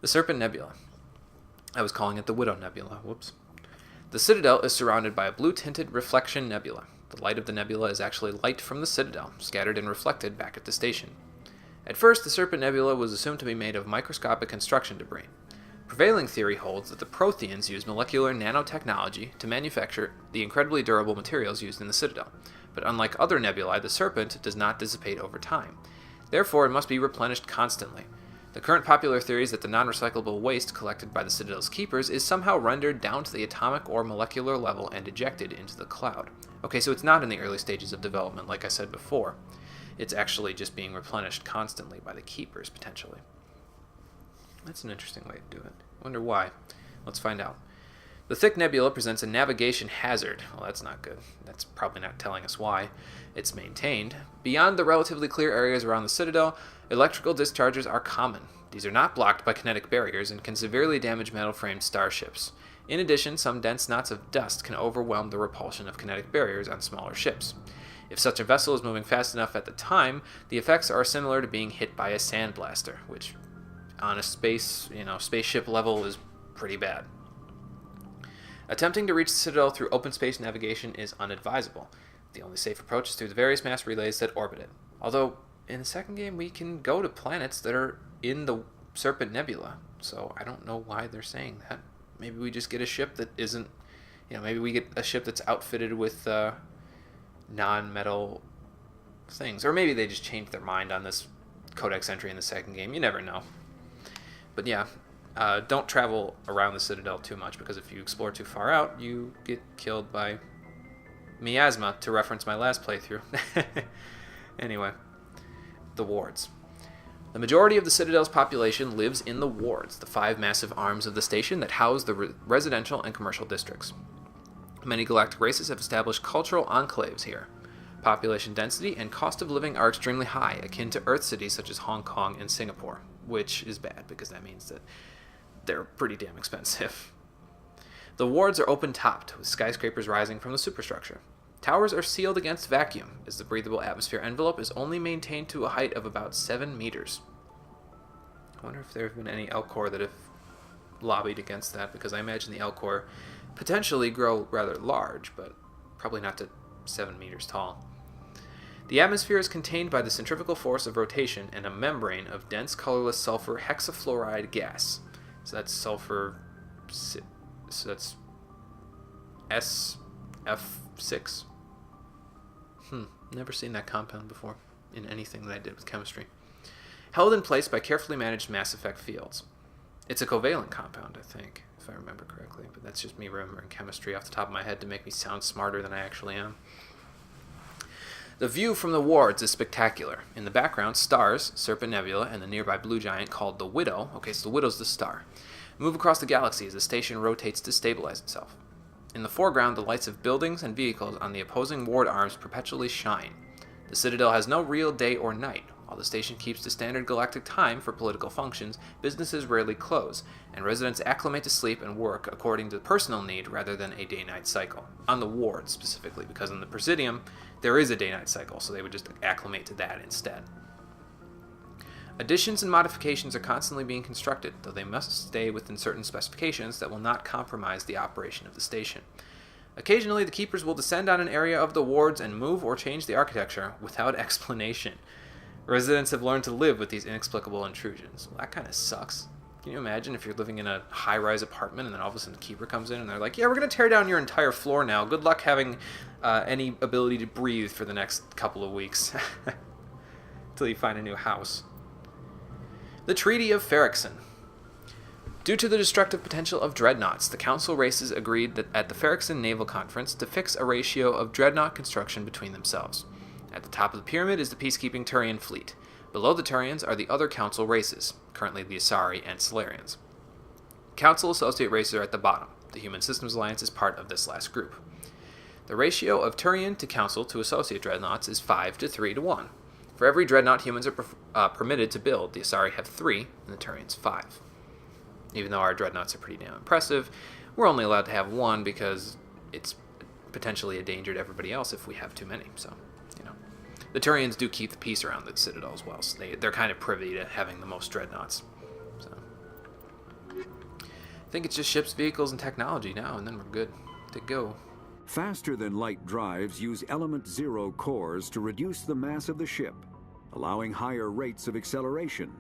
The Serpent Nebula. I was calling it the Widow Nebula. Whoops. The Citadel is surrounded by a blue-tinted reflection nebula. The light of the nebula is actually light from the Citadel, scattered and reflected back at the station. At first, the Serpent Nebula was assumed to be made of microscopic construction debris. Prevailing theory holds that the Protheans used molecular nanotechnology to manufacture the incredibly durable materials used in the Citadel, but unlike other nebulae, the Serpent does not dissipate over time. Therefore, it must be replenished constantly. The current popular theory is that the non-recyclable waste collected by the Citadel's keepers is somehow rendered down to the atomic or molecular level and ejected into the cloud. Okay, so it's not in the early stages of development, like I said before. It's actually just being replenished constantly by the keepers, potentially. That's an interesting way to do it. I wonder why. Let's find out. The thick nebula presents a navigation hazard. Well, that's not good. That's probably not telling us why. It's maintained. Beyond the relatively clear areas around the Citadel, electrical discharges are common. These are not blocked by kinetic barriers and can severely damage metal-framed starships. In addition, some dense knots of dust can overwhelm the repulsion of kinetic barriers on smaller ships. If such a vessel is moving fast enough at the time, the effects are similar to being hit by a sandblaster, which on a spaceship level is pretty bad. Attempting to reach the Citadel through open space navigation is unadvisable. The only safe approach is through the various mass relays that orbit it. Although, in the second game, we can go to planets that are in the Serpent Nebula, so I don't know why they're saying that. Maybe we just get a ship that isn't, maybe we get a ship that's outfitted with non-metal things. Or maybe they just changed their mind on this Codex entry in the second game. You never know. But yeah, don't travel around the Citadel too much, because if you explore too far out, you get killed by miasma, to reference my last playthrough. Anyway, the wards. The majority of the Citadel's population lives in the wards, the 5 massive arms of the station that house the residential and commercial districts. Many galactic races have established cultural enclaves here. Population density and cost of living are extremely high, akin to Earth cities such as Hong Kong and Singapore, which is bad because that means that they're pretty damn expensive. The wards are open-topped, with skyscrapers rising from the superstructure. Towers are sealed against vacuum, as the breathable atmosphere envelope is only maintained to a height of about 7 meters. I wonder if there have been any Elcor that have lobbied against that, because I imagine the Elcor potentially grow rather large, but probably not to 7 meters tall. The atmosphere is contained by the centrifugal force of rotation and a membrane of dense colorless sulfur hexafluoride gas. So that's sulfur, so that's SF6. Never seen that compound before in anything that I did with chemistry. Held in place by carefully managed mass effect fields. It's a covalent compound, I think, if I remember correctly, but that's just me remembering chemistry off the top of my head to make me sound smarter than I actually am. The view from the wards is spectacular. In the background, stars, Serpent Nebula, and the nearby blue giant called the Widow, okay, so the Widow's the star, move across the galaxy as the station rotates to stabilize itself. In the foreground, the lights of buildings and vehicles on the opposing ward arms perpetually shine. The Citadel has no real day or night. While the station keeps to standard galactic time for political functions, businesses rarely close, and residents acclimate to sleep and work according to personal need rather than a day-night cycle. On the ward, specifically, because in the Presidium, there is a day-night cycle, so they would just acclimate to that instead. Additions and modifications are constantly being constructed, though they must stay within certain specifications that will not compromise the operation of the station. Occasionally, the keepers will descend on an area of the wards and move or change the architecture without explanation. Residents have learned to live with these inexplicable intrusions. Well, that kind of sucks. Can you imagine if you're living in a high-rise apartment and then all of a sudden the keeper comes in and they're like, yeah, we're going to tear down your entire floor now. Good luck having any ability to breathe for the next couple of weeks. Until you find a new house. The Treaty of Ferrixon. Due to the destructive potential of dreadnoughts, the Council races agreed that at the Ferrixon Naval Conference to fix a ratio of dreadnought construction between themselves. At the top of the pyramid is the peacekeeping Turian fleet. Below the Turians are the other Council races, currently the Asari and Solarians. Council associate races are at the bottom. The Human Systems Alliance is part of this last group. The ratio of Turian to Council to associate dreadnoughts is 5 to 3 to 1. For every dreadnought humans are permitted to build, the Asari have 3 and the Turians 5. Even though our dreadnoughts are pretty damn impressive, we're only allowed to have 1 because it's potentially a danger to everybody else if we have too many, so... The Turians do keep the peace around the Citadel as well, so they're kind of privy to having the most dreadnoughts. So. I think it's just ships, vehicles, and technology now, and then we're good to go. Faster-than-light drives use element zero cores to reduce the mass of the ship, allowing higher rates of acceleration.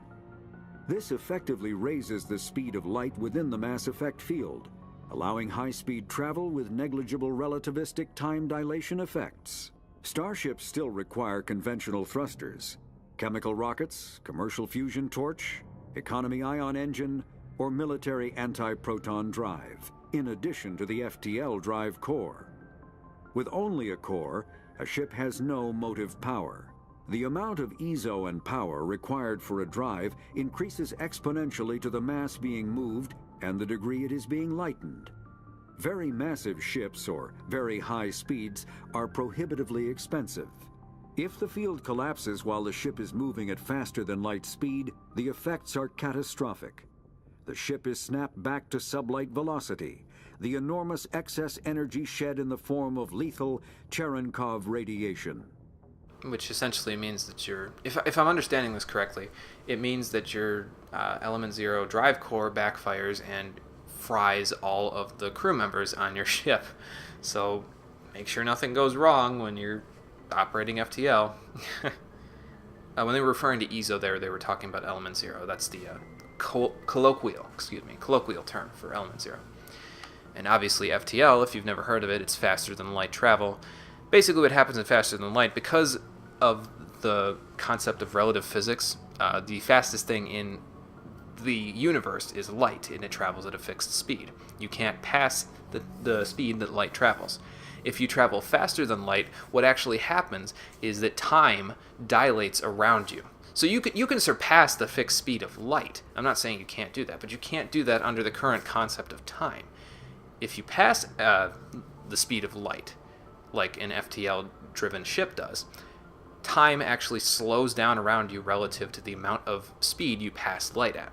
This effectively raises the speed of light within the mass effect field, allowing high-speed travel with negligible relativistic time dilation effects. Starships still require conventional thrusters, chemical rockets, commercial fusion torch, economy ion engine, or military anti-proton drive, in addition to the FTL drive core. With only a core, a ship has no motive power. The amount of ESO and power required for a drive increases exponentially to the mass being moved and the degree it is being lightened. Very massive ships or very high speeds are prohibitively expensive. If the field collapses while the ship is moving at faster than light speed, the effects are catastrophic. The ship is snapped back to sublight velocity, the enormous excess energy shed in the form of lethal Cherenkov radiation. Which essentially means that if I'm understanding this correctly, it means that your Element Zero drive core backfires and fries all of the crew members on your ship. So make sure nothing goes wrong when you're operating FTL. When they were referring to ESO there, they were talking about Element Zero. That's the colloquial term for Element Zero. And obviously FTL, if you've never heard of it, it's faster than light travel. Basically what happens in faster than light, because of the concept of relative physics, the fastest thing in the universe is light, and it travels at a fixed speed. You can't pass the speed that light travels. If you travel faster than light, what actually happens is that time dilates around you. So you can surpass the fixed speed of light. I'm not saying you can't do that, but you can't do that under the current concept of time. If you pass the speed of light, like an FTL-driven ship does, time actually slows down around you relative to the amount of speed you pass light at.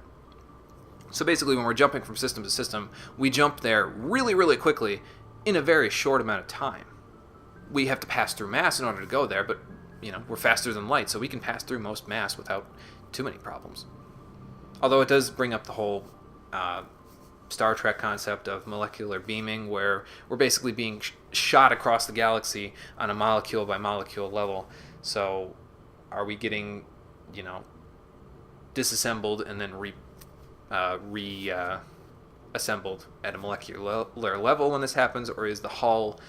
So basically, when we're jumping from system to system, we jump there really, really quickly in a very short amount of time. We have to pass through mass in order to go there, but we're faster than light, so we can pass through most mass without too many problems. Although it does bring up the whole Star Trek concept of molecular beaming, where we're basically being shot across the galaxy on a molecule by molecule level. So are we getting, disassembled and then reassembled at a molecular level when this happens, or is the hull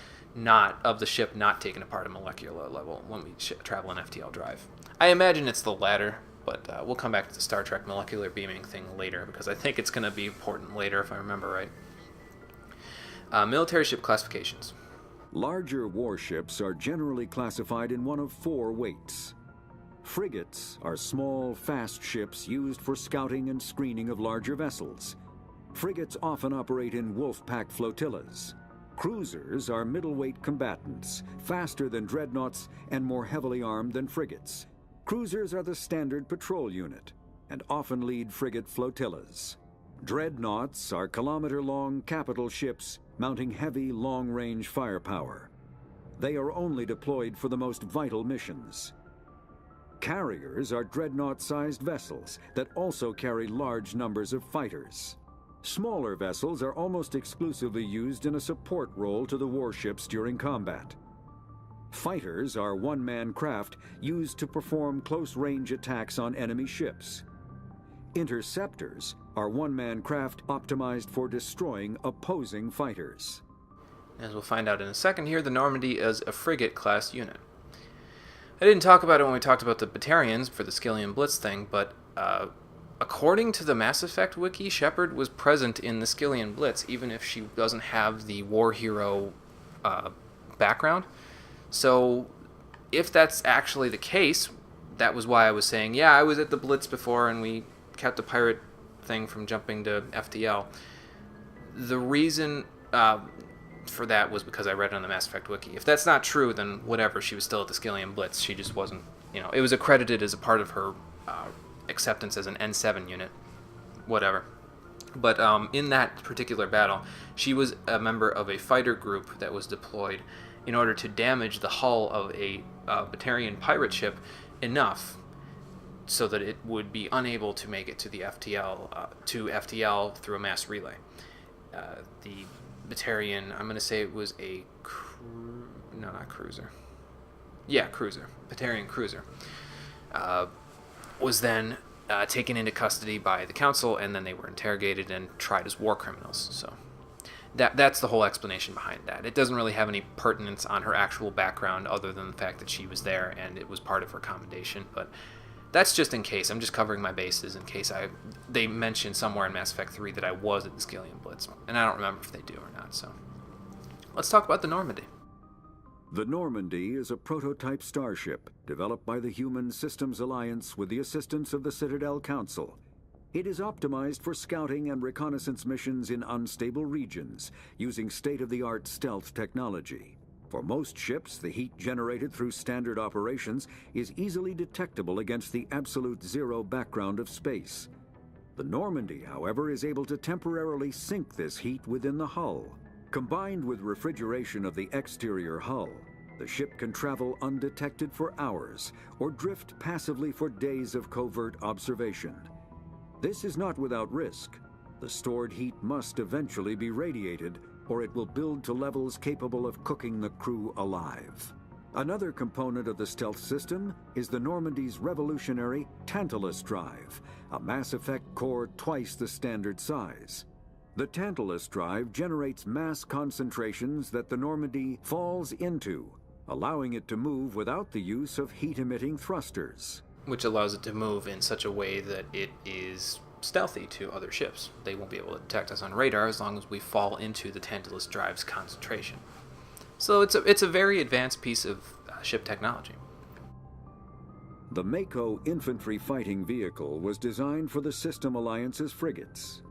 of the ship not taken apart at a molecular level when we travel an FTL drive? I imagine it's the latter, but we'll come back to the Star Trek molecular beaming thing later, because I think it's going to be important later if I remember right. Military ship classifications. Larger warships are generally classified in one of 4 weights. Frigates are small, fast ships used for scouting and screening of larger vessels. Frigates often operate in wolf pack flotillas. Cruisers are middleweight combatants, faster than dreadnoughts and more heavily armed than frigates. Cruisers are the standard patrol unit and often lead frigate flotillas. Dreadnoughts are kilometer-long capital ships mounting heavy, long-range firepower. They are only deployed for the most vital missions. Carriers are dreadnought-sized vessels that also carry large numbers of fighters. Smaller vessels are almost exclusively used in a support role to the warships during combat. Fighters are one-man craft used to perform close-range attacks on enemy ships. Interceptors are one-man craft optimized for destroying opposing fighters. As we'll find out in a second here, the Normandy is a frigate-class unit. I didn't talk about it when we talked about the Batarians for the Skyllian Blitz thing, but according to the Mass Effect wiki, Shepard was present in the Skyllian Blitz, even if she doesn't have the war hero background. So if that's actually the case, that was why I was saying, yeah, I was at the Blitz before and we kept the pirate thing from jumping to FTL. The reason for that was because I read it on the Mass Effect wiki. If that's not true, then whatever, she was still at the Skyllian Blitz. She just wasn't, it was accredited as a part of her acceptance as an N7 unit. Whatever. But in that particular battle, she was a member of a fighter group that was deployed in order to damage the hull of a Batarian pirate ship enough so that it would be unable to make it to the FTL through a mass relay. the Batarian, I'm going to say it was a no, not cruiser. Yeah, cruiser. Batarian cruiser. Was then taken into custody by the council, and then they were interrogated and tried as war criminals. So that's the whole explanation behind that. It doesn't really have any pertinence on her actual background other than the fact that she was there and it was part of her commendation, but that's just in case. I'm just covering my bases in case they mention somewhere in Mass Effect 3 that I was at the Skillian Blitz, and I don't remember if they do or not. So let's talk about the Normandy. The Normandy is a prototype starship developed by the Human Systems Alliance with the assistance of the Citadel Council. It is optimized for scouting and reconnaissance missions in unstable regions using state-of-the-art stealth technology. For most ships, the heat generated through standard operations is easily detectable against the absolute zero background of space. The Normandy, however, is able to temporarily sink this heat within the hull. Combined with refrigeration of the exterior hull, the ship can travel undetected for hours or drift passively for days of covert observation. This is not without risk. The stored heat must eventually be radiated, or it will build to levels capable of cooking the crew alive. Another component of the stealth system is the Normandy's revolutionary Tantalus drive, a Mass Effect core twice the standard size. The Tantalus drive generates mass concentrations that the Normandy falls into, allowing it to move without the use of heat-emitting thrusters. Which allows it to move in such a way that it is stealthy to other ships. They won't be able to detect us on radar as long as we fall into the Tantalus drive's concentration. So it's a very advanced piece of ship technology. The Mako infantry fighting vehicle was designed for the System Alliance's frigates.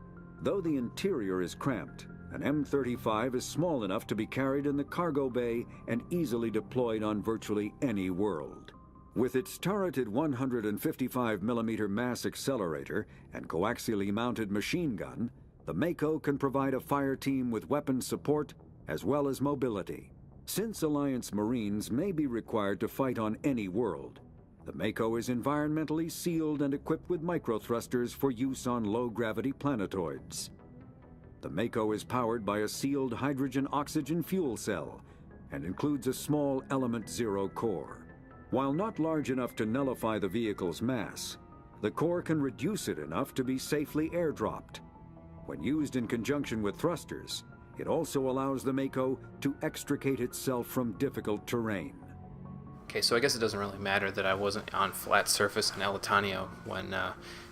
Though the interior is cramped, an M35 is small enough to be carried in the cargo bay and easily deployed on virtually any world. With its turreted 155mm mass accelerator and coaxially mounted machine gun, the Mako can provide a fire team with weapon support as well as mobility. Since Alliance Marines may be required to fight on any world, the Mako is environmentally sealed and equipped with microthrusters for use on low-gravity planetoids. The Mako is powered by a sealed hydrogen-oxygen fuel cell and includes a small Element Zero core. While not large enough to nullify the vehicle's mass, the core can reduce it enough to be safely airdropped. When used in conjunction with thrusters, it also allows the Mako to extricate itself from difficult terrain. Okay, so I guess it doesn't really matter that I wasn't on flat surface in Elatanio when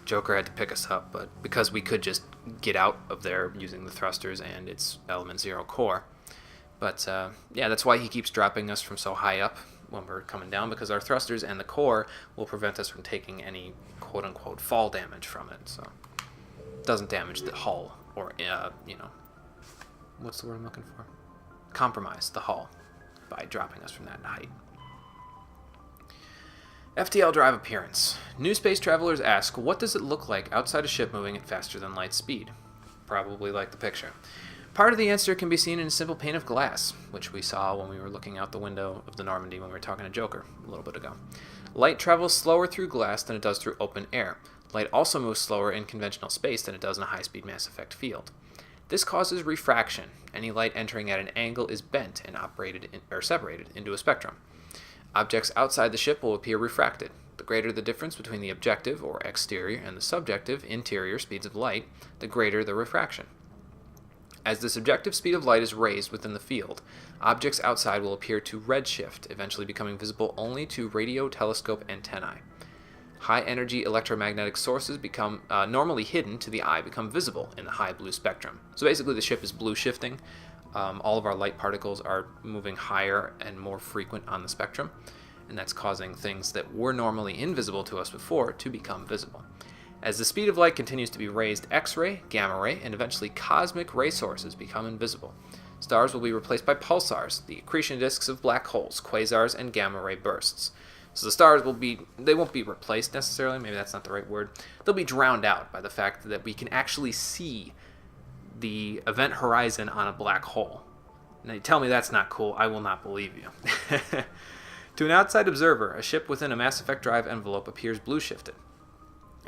Joker had to pick us up, but because we could just get out of there using the thrusters and its Element Zero core. But yeah, that's why he keeps dropping us from so high up when we're coming down, because our thrusters and the core will prevent us from taking any quote-unquote fall damage from it. So it doesn't damage the hull or, what's the word I'm looking for? Compromise the hull by dropping us from that height. FTL drive appearance. New space travelers ask, what does it look like outside a ship moving at faster than light speed? Probably like the picture. Part of the answer can be seen in a simple pane of glass, which we saw when we were looking out the window of the Normandy when we were talking to Joker a little bit ago. Light travels slower through glass than it does through open air. Light also moves slower in conventional space than it does in a high-speed Mass Effect field. This causes refraction. Any light entering at an angle is bent and separated into a spectrum. Objects outside the ship will appear refracted. The greater the difference between the objective, or exterior, and the subjective, interior, speeds of light, the greater the refraction. As the subjective speed of light is raised within the field, objects outside will appear to redshift, eventually becoming visible only to radio telescope antennae. High-energy electromagnetic sources become normally hidden to the eye become visible in the high blue spectrum. So basically the ship is blue shifting. All of our light particles are moving higher and more frequent on the spectrum, and that's causing things that were normally invisible to us before to become visible. As the speed of light continues to be raised, X-ray, gamma ray, and eventually cosmic ray sources become invisible. Stars will be replaced by pulsars, the accretion disks of black holes, quasars, and gamma ray bursts. So the stars won't be replaced necessarily, maybe that's not the right word. They'll be drowned out by the fact that we can actually see the event horizon on a black hole. Now you tell me that's not cool, I will not believe you. To an outside observer, a ship within a Mass Effect drive envelope appears blue shifted.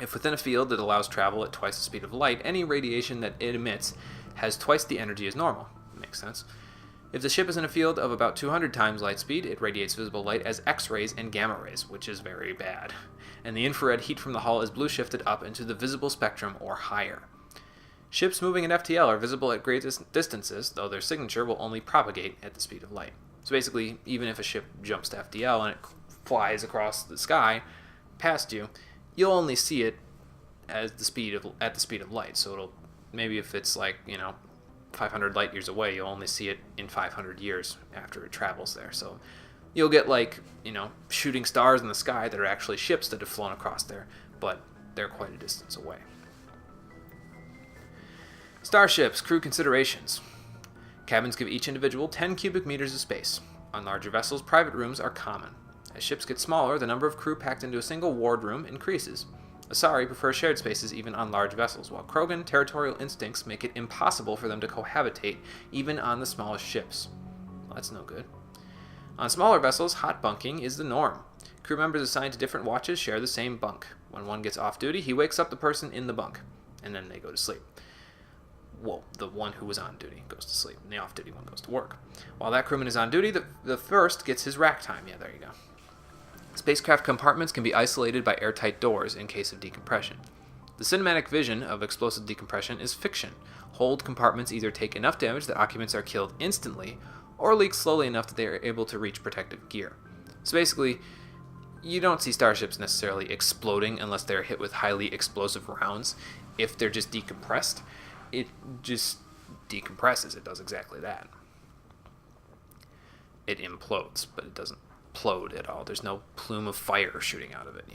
If within a field that allows travel at twice the speed of light, any radiation that it emits has twice the energy as normal. Makes sense. If the ship is in a field of about 200 times light speed, it radiates visible light as X-rays and gamma rays, which is very bad. And the infrared heat from the hull is blue shifted up into the visible spectrum or higher. Ships moving at FTL are visible at great distances, though their signature will only propagate at the speed of light. So basically, even if a ship jumps to FTL and it flies across the sky past you, you'll only see it at the speed of light. So it'll, maybe if it's 500 light years away, you'll only see it in 500 years after it travels there. So you'll get shooting stars in the sky that are actually ships that have flown across there, but they're quite a distance away. Starships, crew considerations. Cabins give each individual 10 cubic meters of space. On larger vessels, private rooms are common. As ships get smaller, the number of crew packed into a single wardroom increases. Asari prefer shared spaces even on large vessels, while Krogan territorial instincts make it impossible for them to cohabitate even on the smallest ships. Well, that's no good. On smaller vessels, hot bunking is the norm. Crew members assigned to different watches share the same bunk. When one gets off duty, he wakes up the person in the bunk, and then they go to sleep. Well, the one who was on duty goes to sleep, and the off-duty one goes to work. While that crewman is on duty, the first gets his rack time. Yeah, there you go. Spacecraft compartments can be isolated by airtight doors in case of decompression. The cinematic vision of explosive decompression is fiction. Hold compartments either take enough damage that occupants are killed instantly, or leak slowly enough that they are able to reach protective gear. So basically, you don't see starships necessarily exploding unless they're hit with highly explosive rounds. If they're just decompressed, it just decompresses. It does exactly that. It implodes, but it doesn't implode at all. There's no plume of fire shooting out of it,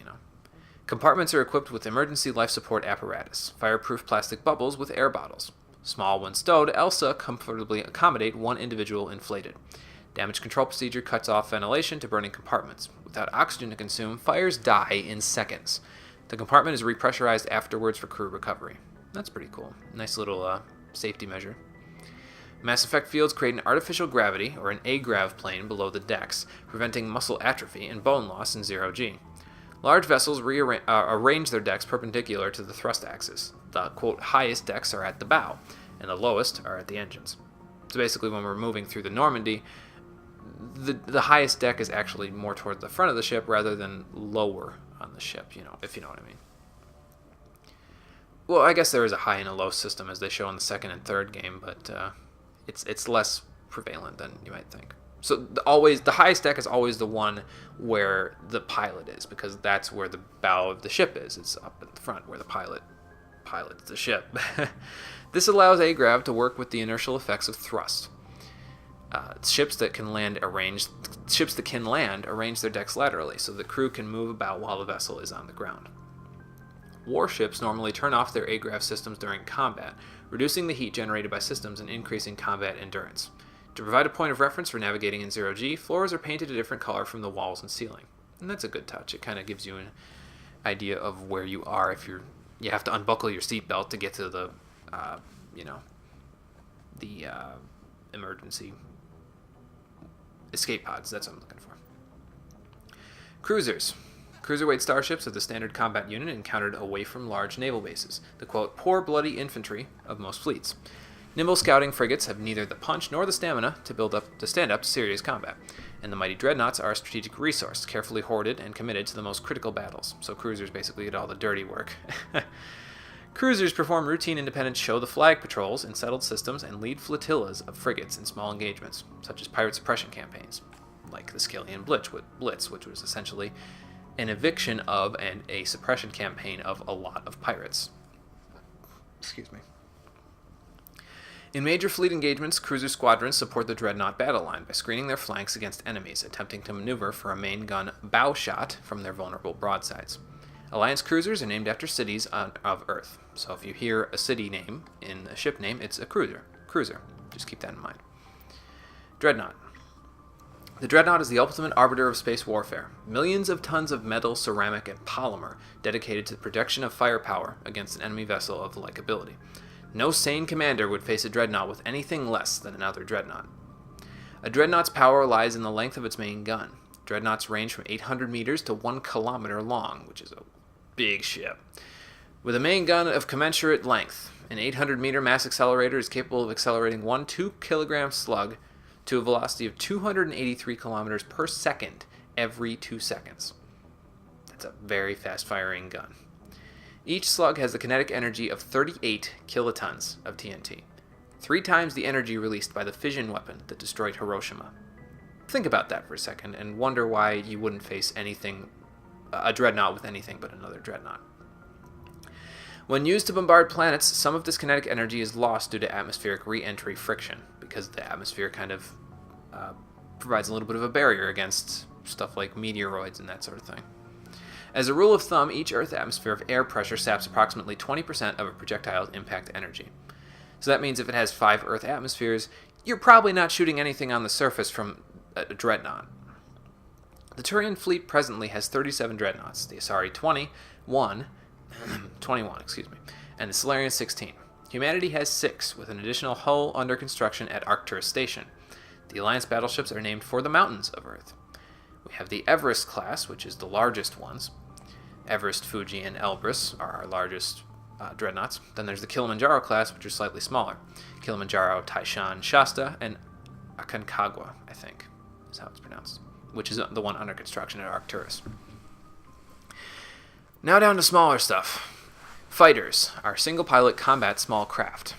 Compartments are equipped with emergency life support apparatus, fireproof plastic bubbles with air bottles. Small when stowed, ELSA comfortably accommodate one individual inflated. Damage control procedure cuts off ventilation to burning compartments. Without oxygen to consume, fires die in seconds. The compartment is repressurized afterwards for crew recovery. That's pretty cool. Nice little safety measure. Mass effect fields create an artificial gravity, or an agrav plane, below the decks, preventing muscle atrophy and bone loss in 0G. Large vessels arrange their decks perpendicular to the thrust axis. The, quote, highest decks are at the bow, and the lowest are at the engines. So basically, when we're moving through the Normandy, the highest deck is actually more toward the front of the ship rather than lower on the ship, if you know what I mean. Well, I guess there is a high and a low system, as they show in the second and third game, but it's less prevalent than you might think. So the highest deck is always the one where the pilot is, because that's where the bow of the ship is. It's up at the front where the pilot pilots the ship. This allows agrav to work with the inertial effects of thrust. Ships that can land arrange their decks laterally, so the crew can move about while the vessel is on the ground. Warships normally turn off their agrav systems during combat, reducing the heat generated by systems and increasing combat endurance. To provide a point of reference for navigating in 0G, floors are painted a different color from the walls and ceiling. And that's a good touch. It kind of gives you an idea of where you are if you have to unbuckle your seatbelt to get to the emergency escape pods. That's what I'm looking for. Cruisers. Cruiserweight starships are the standard combat unit encountered away from large naval bases, the, quote, poor bloody infantry of most fleets. Nimble scouting frigates have neither the punch nor the stamina to stand up to serious combat, and the mighty dreadnoughts are a strategic resource, carefully hoarded and committed to the most critical battles, so cruisers basically get all the dirty work. Cruisers perform routine independent show-the-flag patrols in settled systems and lead flotillas of frigates in small engagements, such as pirate suppression campaigns, like the Scalian Blitz, which was essentially an eviction of and a suppression campaign of a lot of pirates. Excuse me. In major fleet engagements, cruiser squadrons support the dreadnought battle line by screening their flanks against enemies, attempting to maneuver for a main gun bow shot from their vulnerable broadsides. Alliance cruisers are named after cities of Earth, so if you hear a city name in a ship name, it's a cruiser. Just keep that in mind. Dreadnought. The dreadnought is the ultimate arbiter of space warfare. Millions of tons of metal, ceramic, and polymer dedicated to the protection of firepower against an enemy vessel of like ability. No sane commander would face a dreadnought with anything less than another dreadnought. A dreadnought's power lies in the length of its main gun. Dreadnoughts range from 800 meters to 1 kilometer long, which is a big ship. With a main gun of commensurate length, an 800-meter mass accelerator is capable of accelerating one 2-kilogram slug to a velocity of 283 kilometers per second every 2 seconds. That's a very fast-firing gun. Each slug has the kinetic energy of 38 kilotons of TNT, 3 times the energy released by the fission weapon that destroyed Hiroshima. Think about that for a second and wonder why you wouldn't face a dreadnought with anything but another dreadnought. When used to bombard planets, some of this kinetic energy is lost due to atmospheric re-entry friction, because the atmosphere kind of provides a little bit of a barrier against stuff like meteoroids and that sort of thing. As a rule of thumb, each Earth atmosphere of air pressure saps approximately 20% of a projectile's impact energy. So that means if it has 5 Earth atmospheres, you're probably not shooting anything on the surface from a dreadnought. The Turian fleet presently has 37 dreadnoughts, the Asari 21, and the Solarian 16. Humanity has 6, with an additional hull under construction at Arcturus Station. The Alliance battleships are named for the mountains of Earth. We have the Everest class, which is the largest ones. Everest, Fuji, and Elbrus are our largest dreadnoughts. Then there's the Kilimanjaro class, which are slightly smaller. Kilimanjaro, Taishan, Shasta, and Aconcagua, I think is how it's pronounced, which is the one under construction at Arcturus. Now down to smaller stuff. Fighters are single-pilot combat small craft.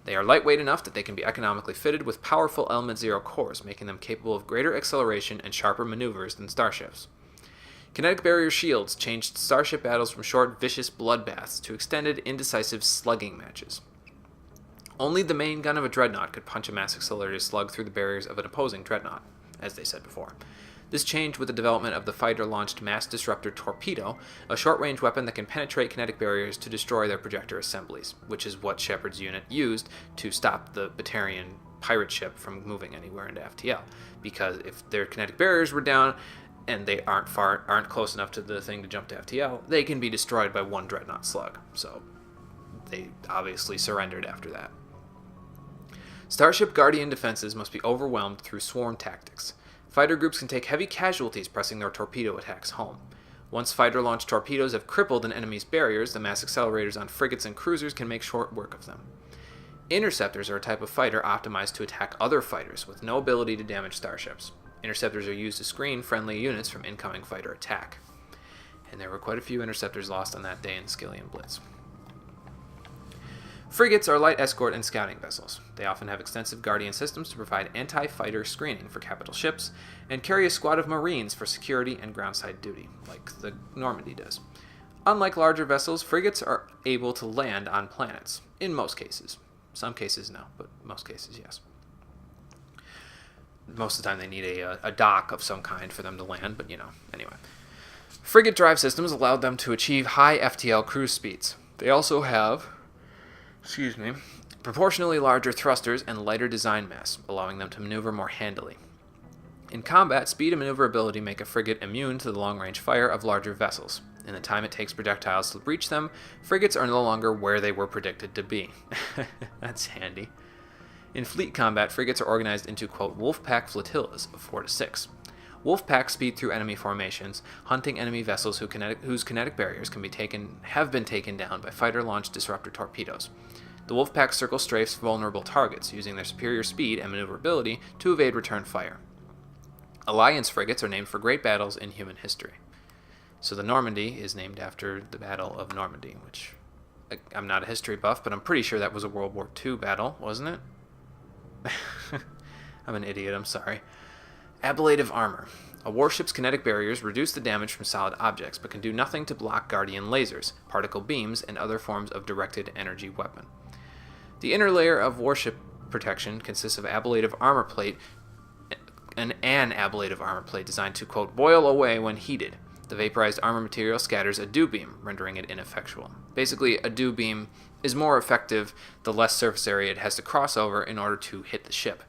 They are lightweight enough that they can be economically fitted with powerful Element 0 cores, making them capable of greater acceleration and sharper maneuvers than starships. Kinetic barrier shields changed starship battles from short, vicious bloodbaths to extended, indecisive slugging matches. Only the main gun of a dreadnought could punch a mass accelerated slug through the barriers of an opposing dreadnought, as they said before. This changed with the development of the fighter-launched mass disruptor torpedo, a short-range weapon that can penetrate kinetic barriers to destroy their projector assemblies, which is what Shepard's unit used to stop the Batarian pirate ship from moving anywhere into FTL. Because if their kinetic barriers were down and they aren't close enough to the thing to jump to FTL, they can be destroyed by one dreadnought slug. So they obviously surrendered after that. Starship Guardian defenses must be overwhelmed through swarm tactics. Fighter groups can take heavy casualties pressing their torpedo attacks home. Once fighter-launched torpedoes have crippled an enemy's barriers, the mass accelerators on frigates and cruisers can make short work of them. Interceptors are a type of fighter optimized to attack other fighters with no ability to damage starships. Interceptors are used to screen friendly units from incoming fighter attack. And there were quite a few interceptors lost on that day in the Skyllian Blitz. Frigates are light escort and scouting vessels. They often have extensive Guardian systems to provide anti-fighter screening for capital ships, and carry a squad of Marines for security and groundside duty, like the Normandy does. Unlike larger vessels, frigates are able to land on planets, in most cases. Some cases no, but most cases yes. Most of the time they need a dock of some kind for them to land, but anyway. Frigate drive systems allowed them to achieve high FTL cruise speeds. They also have proportionally larger thrusters and lighter design mass, allowing them to maneuver more handily. In combat, speed and maneuverability make a frigate immune to the long-range fire of larger vessels. In the time it takes projectiles to breach them, frigates are no longer where they were predicted to be. That's handy. In fleet combat, frigates are organized into, quote, wolf-pack flotillas of 4 to 6. Wolf-packs speed through enemy formations, hunting enemy vessels whose kinetic barriers have been taken down by fighter-launched disruptor torpedoes. The Wolf-pack circle strafes vulnerable targets, using their superior speed and maneuverability to evade return fire. Alliance frigates are named for great battles in human history. So the Normandy is named after the Battle of Normandy, which I'm not a history buff, but I'm pretty sure that was a World War II battle, wasn't it? I'm an idiot, I'm sorry. Ablative armor. A warship's kinetic barriers reduce the damage from solid objects, but can do nothing to block Guardian lasers, particle beams, and other forms of directed energy weapon. The inner layer of warship protection consists of ablative armor plate, an ablative armor plate designed to, quote, boil away when heated. The vaporized armor material scatters a dew beam, rendering it ineffectual. Basically, a dew beam is more effective the less surface area it has to cross over in order to hit the ship.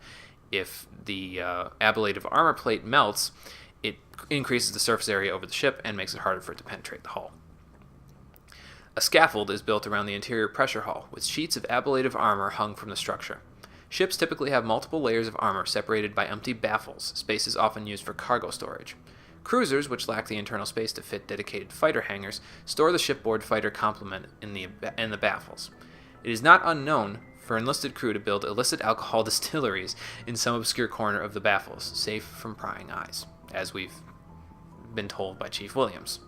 If the ablative armor plate melts, it increases the surface area over the ship and makes it harder for it to penetrate the hull. A scaffold is built around the interior pressure hull, with sheets of ablative armor hung from the structure. Ships typically have multiple layers of armor separated by empty baffles, spaces often used for cargo storage. Cruisers, which lack the internal space to fit dedicated fighter hangars, store the shipboard fighter complement in the baffles. It is not unknown for enlisted crew to build illicit alcohol distilleries in some obscure corner of the baffles, safe from prying eyes, as we've been told by Chief Williams.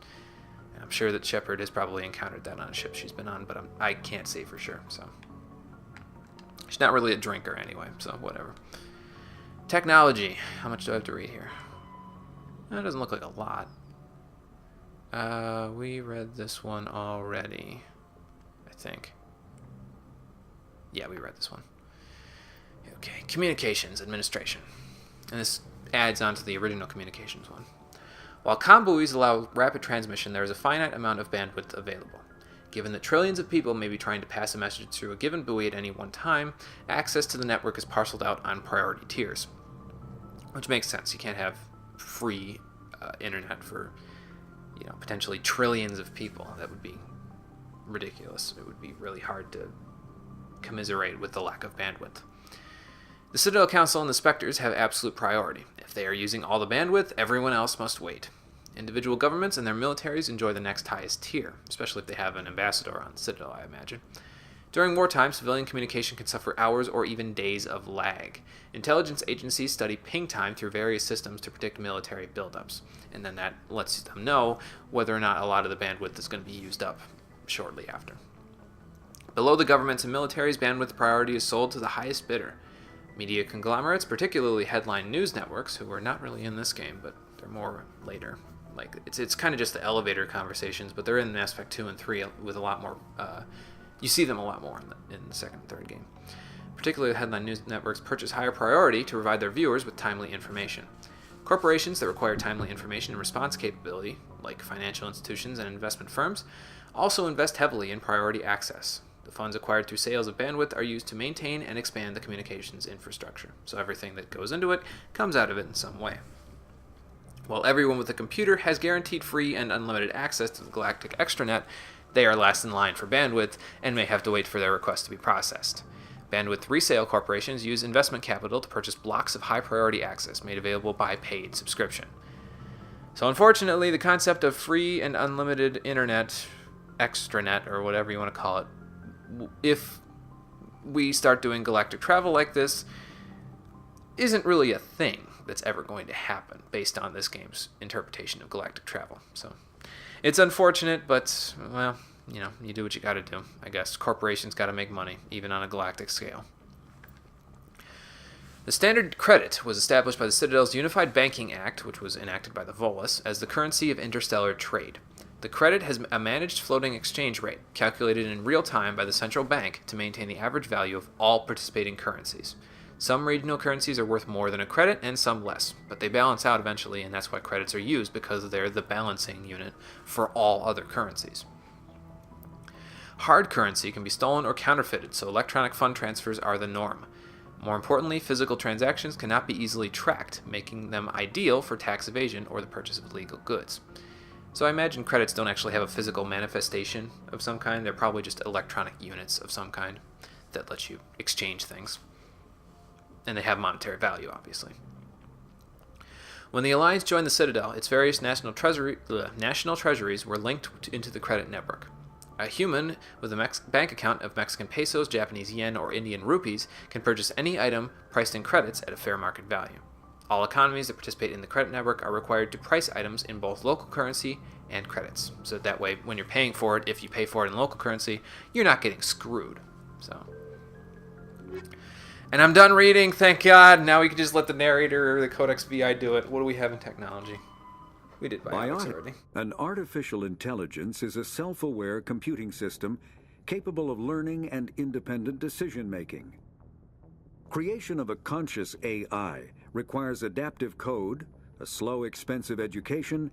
And I'm sure that Shepard has probably encountered that on a ship she's been on, but I can't say for sure, so. She's not really a drinker anyway, so whatever. Technology. How much do I have to read here? That doesn't look like a lot. We read this one already, I think. Yeah, we read this one. Okay, communications administration. And this adds on to the original communications one. While comm buoys allow rapid transmission, there is a finite amount of bandwidth available. Given that trillions of people may be trying to pass a message through a given buoy at any one time, access to the network is parceled out on priority tiers. Which makes sense. You can't have free internet for, potentially trillions of people. That would be ridiculous. It would be really hard to commiserate with the lack of bandwidth. The Citadel Council and the Spectres have absolute priority. If they are using all the bandwidth, everyone else must wait. Individual governments and their militaries enjoy the next highest tier, especially if they have an ambassador on the Citadel, I imagine. During wartime, civilian communication can suffer hours or even days of lag. Intelligence agencies study ping time through various systems to predict military buildups, and then that lets them know whether or not a lot of the bandwidth is going to be used up shortly after. Below the governments and militaries, bandwidth priority is sold to the highest bidder. Media conglomerates, particularly headline news networks, who are not really in this game, but they're more later. Like it's kind of just the elevator conversations, but they're in Mass Effect 2 and 3 with a lot more. You see them a lot more in the second and third game. Particularly headline news networks purchase higher priority to provide their viewers with timely information. Corporations that require timely information and response capability, like financial institutions and investment firms, also invest heavily in priority access. The funds acquired through sales of bandwidth are used to maintain and expand the communications infrastructure, so everything that goes into it comes out of it in some way. While everyone with a computer has guaranteed free and unlimited access to the Galactic Extranet, they are last in line for bandwidth and may have to wait for their request to be processed. Bandwidth resale corporations use investment capital to purchase blocks of high-priority access made available by paid subscription. So unfortunately, the concept of free and unlimited internet, extranet, or whatever you want to call it, if we start doing galactic travel like this, isn't really a thing that's ever going to happen based on this game's interpretation of galactic travel. So it's unfortunate, but, well, you do what you gotta do, I guess. Corporations gotta make money, even on a galactic scale. The standard credit was established by the Citadel's Unified Banking Act, which was enacted by the Volus, as the currency of interstellar trade. The credit has a managed floating exchange rate, calculated in real time by the central bank to maintain the average value of all participating currencies. Some regional currencies are worth more than a credit, and some less, but they balance out eventually, and that's why credits are used, because they're the balancing unit for all other currencies. Hard currency can be stolen or counterfeited, so electronic fund transfers are the norm. More importantly, physical transactions cannot be easily tracked, making them ideal for tax evasion or the purchase of illegal goods. So I imagine credits don't actually have a physical manifestation of some kind. They're probably just electronic units of some kind that let you exchange things. And they have monetary value, obviously. When the Alliance joined the Citadel, its various national treasuries were linked into the credit network. A human with a bank account of Mexican pesos, Japanese yen, or Indian rupees can purchase any item priced in credits at a fair market value. All economies that participate in the credit network are required to price items in both local currency and credits. So that way, when you're paying for it, if you pay for it in local currency, you're not getting screwed. So, and I'm done reading, thank God. Now we can just let the narrator or the Codex VI do it. What do we have in technology? We did biotics already. An artificial intelligence is a self-aware computing system capable of learning and independent decision-making. Creation of a conscious AI requires adaptive code, a slow, expensive education,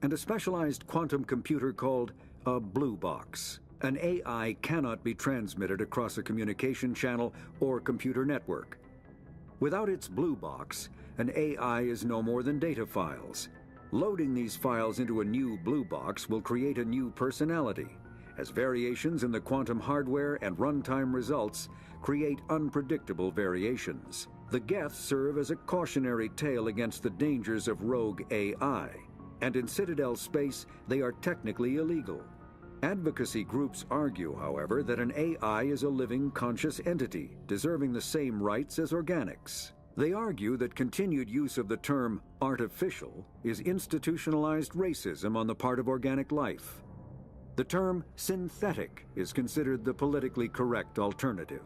and a specialized quantum computer called a blue box. An AI cannot be transmitted across a communication channel or computer network. Without its blue box, an AI is no more than data files. Loading these files into a new blue box will create a new personality, as variations in the quantum hardware and runtime results create unpredictable variations. The Geth serve as a cautionary tale against the dangers of rogue AI. and in Citadel space they are technically illegal. Advocacy groups argue, however, that an AI is a living, conscious entity, deserving the same rights as organics. They argue that continued use of the term artificial is institutionalized racism on the part of organic life. The term synthetic is considered the politically correct alternative.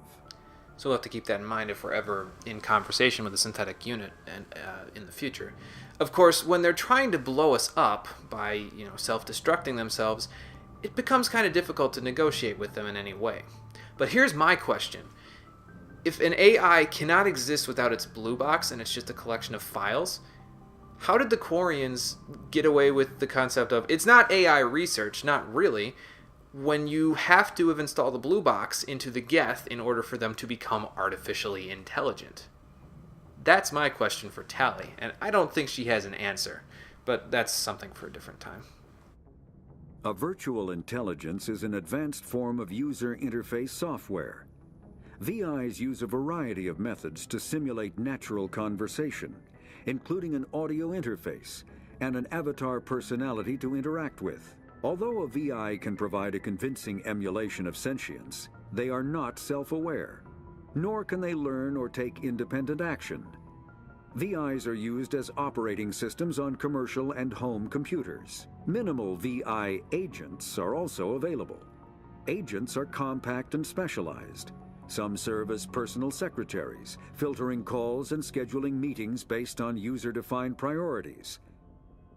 So we'll have to keep that in mind if we're ever in conversation with a synthetic unit and in the future. Of course, when they're trying to blow us up by, self-destructing themselves, it becomes kind of difficult to negotiate with them in any way. But here's my question. If an AI cannot exist without its blue box and it's just a collection of files, how did the Quarians get away with the concept of, it's not AI research, not really, when you have to have installed the blue box into the Geth in order for them to become artificially intelligent? That's my question for Tali, and I don't think she has an answer, but that's something for a different time. A virtual intelligence is an advanced form of user interface software. VIs use a variety of methods to simulate natural conversation, including an audio interface and an avatar personality to interact with. Although a VI can provide a convincing emulation of sentience, they are not self-aware, nor can they learn or take independent action. VIs are used as operating systems on commercial and home computers. Minimal VI agents are also available. Agents are compact and specialized. Some serve as personal secretaries, filtering calls and scheduling meetings based on user-defined priorities.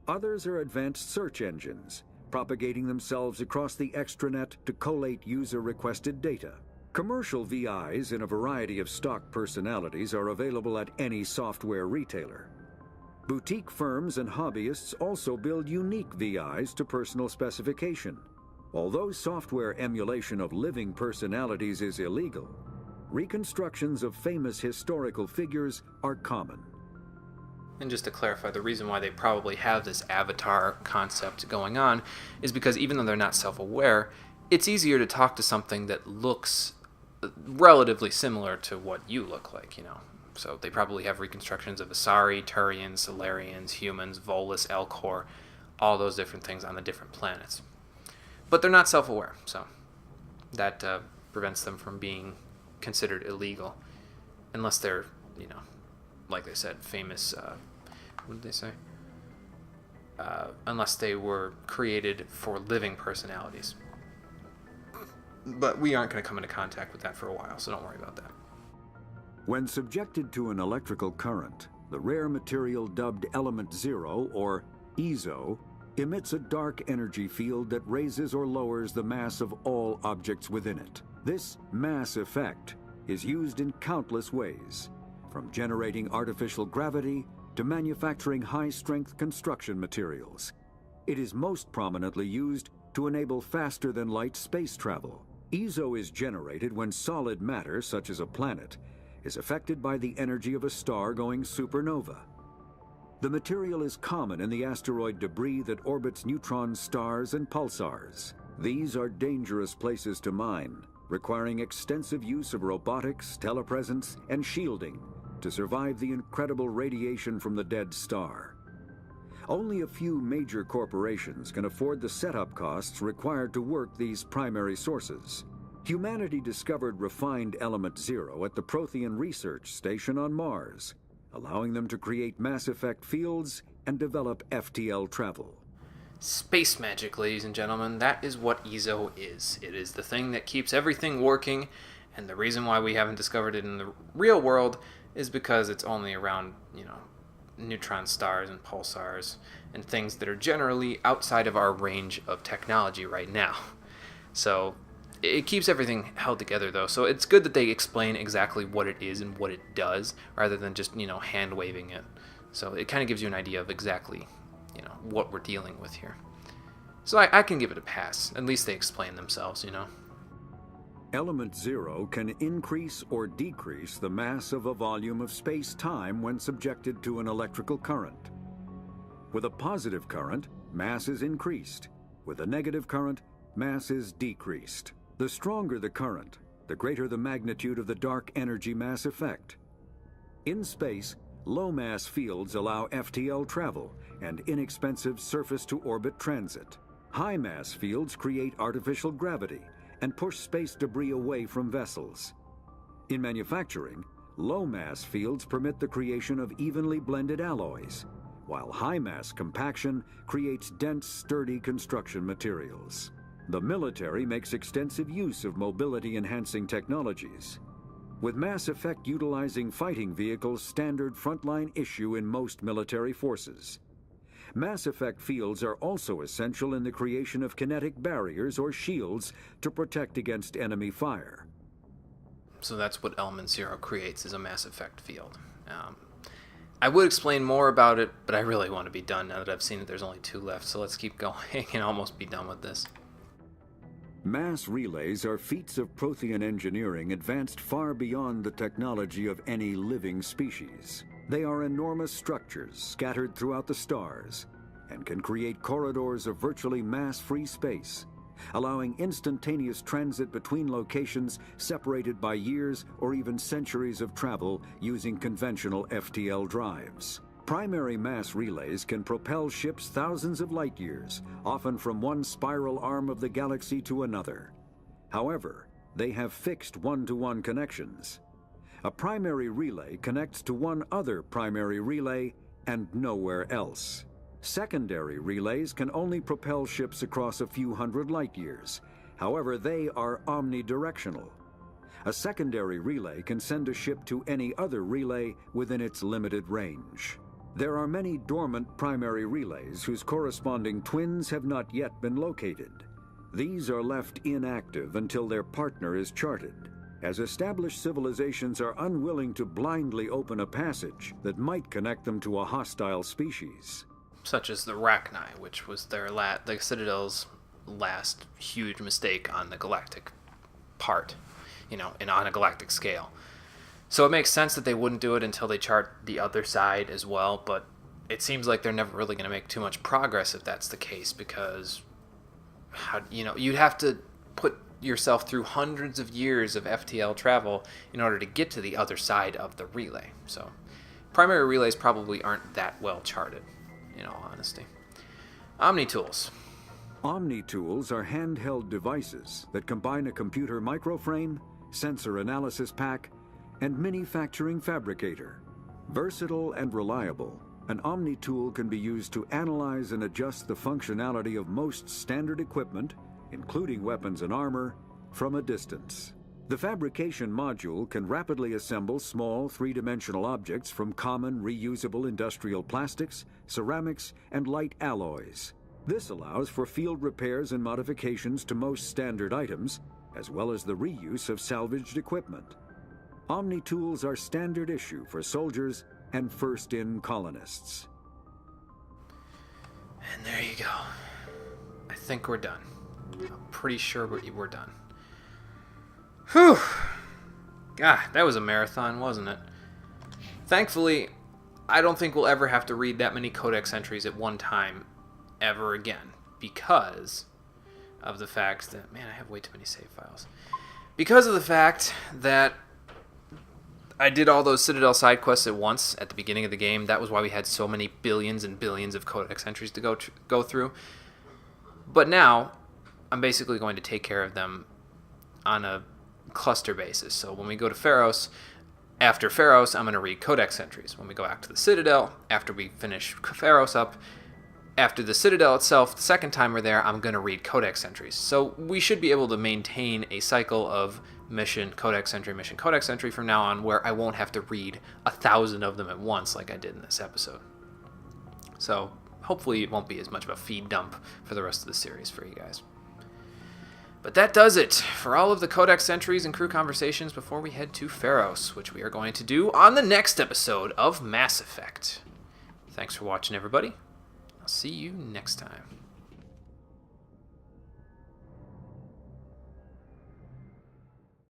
Others are advanced search engines, propagating themselves across the extranet to collate user-requested data. Commercial VIs in a variety of stock personalities are available at any software retailer. Boutique firms and hobbyists also build unique VIs to personal specification. Although software emulation of living personalities is illegal, reconstructions of famous historical figures are common. And just to clarify, the reason why they probably have this avatar concept going on is because even though they're not self-aware, it's easier to talk to something that looks relatively similar to what you look like, So they probably have reconstructions of Asari, Turians, Solarians, humans, Volus, Elcor, all those different things on the different planets. But they're not self-aware, so that prevents them from being considered illegal, unless they're, like they said, famous, what did they say? Unless they were created for living personalities. But we aren't going to come into contact with that for a while, so don't worry about that. When subjected to an electrical current, the rare material dubbed Element Zero, or EZO, emits a dark energy field that raises or lowers the mass of all objects within it. This mass effect is used in countless ways, from generating artificial gravity to manufacturing high-strength construction materials. It is most prominently used to enable faster-than-light space travel. EZO is generated when solid matter, such as a planet, is affected by the energy of a star going supernova. The material is common in the asteroid debris that orbits neutron stars and pulsars. These are dangerous places to mine, requiring extensive use of robotics, telepresence, and shielding to survive the incredible radiation from the dead star. Only a few major corporations can afford the setup costs required to work these primary sources. Humanity discovered refined Element Zero at the Prothean Research Station on Mars, allowing them to create mass effect fields and develop FTL travel. Space magic, ladies and gentlemen, that is what EZO is. It is the thing that keeps everything working, and the reason why we haven't discovered it in the real world is because it's only around, neutron stars and pulsars and things that are generally outside of our range of technology right now. So it keeps everything held together, though. So it's good that they explain exactly what it is and what it does, rather than just, hand waving it. So it kind of gives you an idea of exactly, what we're dealing with here. So I can give it a pass. At least they explain themselves, Element Zero can increase or decrease the mass of a volume of space-time when subjected to an electrical current. With a positive current, mass is increased. With a negative current, mass is decreased. The stronger the current, the greater the magnitude of the dark energy mass effect. In space, Low-mass fields allow FTL travel and inexpensive surface-to-orbit transit. High-mass fields create artificial gravity and push space debris away from vessels. In manufacturing, low-mass fields permit the creation of evenly blended alloys, while high-mass compaction creates dense, sturdy construction materials. The military makes extensive use of mobility-enhancing technologies, with Mass Effect utilizing fighting vehicles standard frontline issue in most military forces. Mass Effect fields are also essential in the creation of kinetic barriers or shields to protect against enemy fire. So that's what Element Zero creates, is a Mass Effect field. I would explain more about it, but I really want to be done now that I've seen that there's only 2 left, so let's keep going and almost be done with this. Mass relays are feats of Prothean engineering advanced far beyond the technology of any living species. They are enormous structures scattered throughout the stars and can create corridors of virtually mass-free space, allowing instantaneous transit between locations separated by years or even centuries of travel using conventional FTL drives. Primary mass relays can propel ships thousands of light years, often from one spiral arm of the galaxy to another. However, they have fixed one-to-one connections. A primary relay connects to one other primary relay and nowhere else. Secondary relays can only propel ships across a few hundred light years. However, they are omnidirectional. A secondary relay can send a ship to any other relay within its limited range. There are many dormant primary relays whose corresponding twins have not yet been located. These are left inactive until their partner is charted, as established civilizations are unwilling to blindly open a passage that might connect them to a hostile species. Such as the Rachni, which was the Citadel's last huge mistake on the galactic part, and on a galactic scale. So it makes sense that they wouldn't do it until they chart the other side as well, but it seems like they're never really going to make too much progress if that's the case, because you'd have to put yourself through hundreds of years of FTL travel in order to get to the other side of the relay. So primary relays probably aren't that well charted, in all honesty. Omni-tools. Omni-tools are handheld devices that combine a computer microframe, sensor analysis pack, and manufacturing fabricator. Versatile and reliable, an Omni-tool can be used to analyze and adjust the functionality of most standard equipment, including weapons and armor, from a distance. The fabrication module can rapidly assemble small three-dimensional objects from common reusable industrial plastics, ceramics, and light alloys. This allows for field repairs and modifications to most standard items, as well as the reuse of salvaged equipment. Omni-tools are standard issue for soldiers and first-in colonists. And there you go. I think we're done. I'm pretty sure we're done. Whew! God, that was a marathon, wasn't it? Thankfully, I don't think we'll ever have to read that many Codex entries at one time ever again, because of the fact that, man, I have way too many save files. Because of the fact that I did all those Citadel side quests at once at the beginning of the game. That was why we had so many billions and billions of Codex entries to go through. But now, I'm basically going to take care of them on a cluster basis. So when we go to Pharos, after Pharos, I'm going to read Codex entries. When we go back to the Citadel, after we finish Pharos up, after the Citadel itself, the second time we're there, I'm going to read Codex entries. So we should be able to maintain a cycle of mission, Codex entry from now on, where I won't have to read 1,000 of them at once like I did in this episode. So hopefully it won't be as much of a feed dump for the rest of the series for you guys. But that does it for all of the Codex entries and crew conversations before we head to Pharos, which we are going to do on the next episode of Mass Effect. Thanks for watching, everybody. I'll see you next time.